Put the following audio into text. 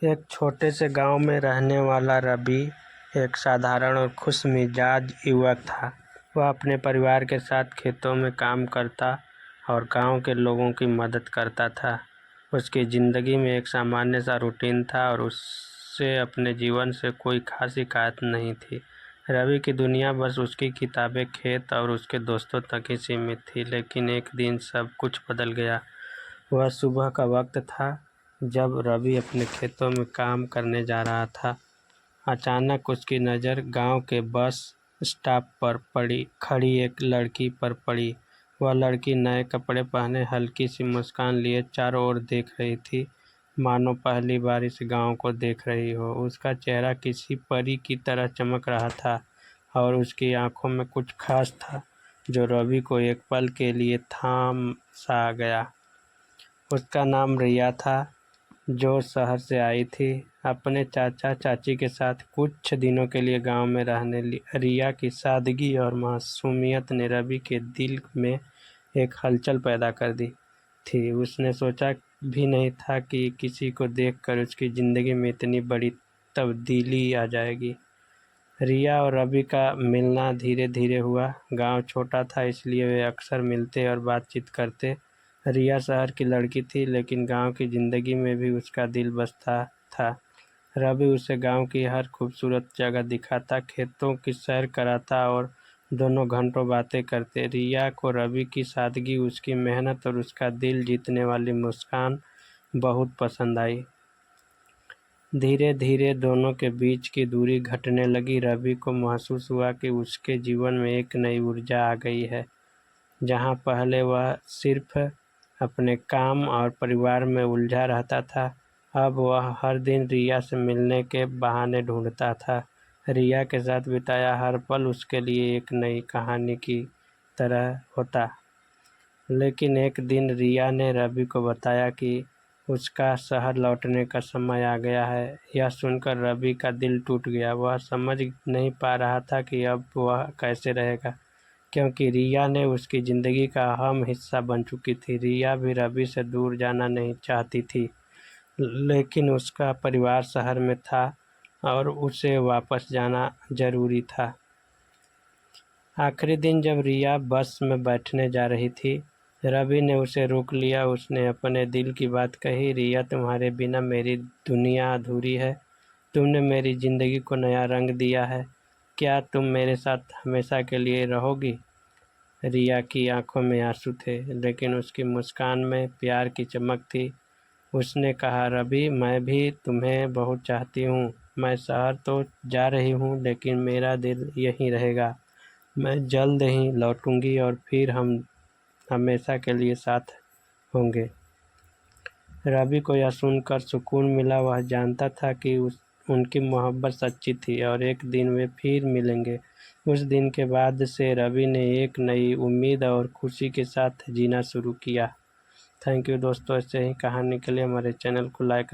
एक छोटे से गांव में रहने वाला रवि एक साधारण और खुशमिजाज युवक था। वह अपने परिवार के साथ खेतों में काम करता और गांव के लोगों की मदद करता था। उसकी ज़िंदगी में एक सामान्य सा रूटीन था और उससे अपने जीवन से कोई खास शिकायत नहीं थी। रवि की दुनिया बस उसकी किताबें, खेत और उसके दोस्तों तक ही सीमित थी। लेकिन एक दिन सब कुछ बदल गया। वह सुबह का वक्त था जब रवि अपने खेतों में काम करने जा रहा था। अचानक उसकी नज़र गांव के बस स्टॉप पर खड़ी एक लड़की पर पड़ी। वह लड़की नए कपड़े पहने, हल्की सी मुस्कान लिए चारों ओर देख रही थी, मानो पहली बार इस गांव को देख रही हो। उसका चेहरा किसी परी की तरह चमक रहा था और उसकी आंखों में कुछ खास था जो रवि को एक पल के लिए थाम सा गया। उसका नाम रिया था, जो शहर से आई थी अपने चाचा चाची के साथ कुछ दिनों के लिए गांव में रहने। रिया की सादगी और मासूमियत ने रवि के दिल में एक हलचल पैदा कर दी थी। उसने सोचा भी नहीं था कि किसी को देखकर उसकी ज़िंदगी में इतनी बड़ी तब्दीली आ जाएगी। रिया और रवि का मिलना धीरे धीरे हुआ। गांव छोटा था, इसलिए वे अक्सर मिलते और बातचीत करते। रिया शहर की लड़की थी, लेकिन गांव की ज़िंदगी में भी उसका दिल बसता था। रवि उसे गांव की हर खूबसूरत जगह दिखाता, खेतों की सैर कराता और दोनों घंटों बातें करते। रिया को रवि की सादगी, उसकी मेहनत और उसका दिल जीतने वाली मुस्कान बहुत पसंद आई। धीरे धीरे दोनों के बीच की दूरी घटने लगी। रवि को महसूस हुआ कि उसके जीवन में एक नई ऊर्जा आ गई है। जहां पहले वह सिर्फ अपने काम और परिवार में उलझा रहता था, अब वह हर दिन रिया से मिलने के बहाने ढूंढता था। रिया के साथ बिताया हर पल उसके लिए एक नई कहानी की तरह होता। लेकिन एक दिन रिया ने रवि को बताया कि उसका शहर लौटने का समय आ गया है। यह सुनकर रवि का दिल टूट गया। वह समझ नहीं पा रहा था कि अब वह कैसे रहेगा, क्योंकि रिया ने उसकी ज़िंदगी का अहम हिस्सा बन चुकी थी। रिया भी रवि से दूर जाना नहीं चाहती थी, लेकिन उसका परिवार शहर में था और उसे वापस जाना ज़रूरी था। आखिरी दिन जब रिया बस में बैठने जा रही थी, रवि ने उसे रोक लिया। उसने अपने दिल की बात कही, रिया, तुम्हारे बिना मेरी दुनिया अधूरी है। तुमने मेरी ज़िंदगी को नया रंग दिया है। क्या तुम मेरे साथ हमेशा के लिए रहोगी? रिया की आंखों में आंसू थे, लेकिन उसकी मुस्कान में प्यार की चमक थी। उसने कहा, रवि, मैं भी तुम्हें बहुत चाहती हूँ। मैं शहर तो जा रही हूँ, लेकिन मेरा दिल यहीं रहेगा। मैं जल्द ही लौटूंगी और फिर हम हमेशा के लिए साथ होंगे। रवि को यह सुनकर सुकून मिला। वह जानता था कि उनकी मोहब्बत सच्ची थी और एक दिन वे फिर मिलेंगे। उस दिन के बाद से रवि ने एक नई उम्मीद और खुशी के साथ जीना शुरू किया। थैंक यू दोस्तों, ऐसे ही कहानी के लिए हमारे चैनल को लाइक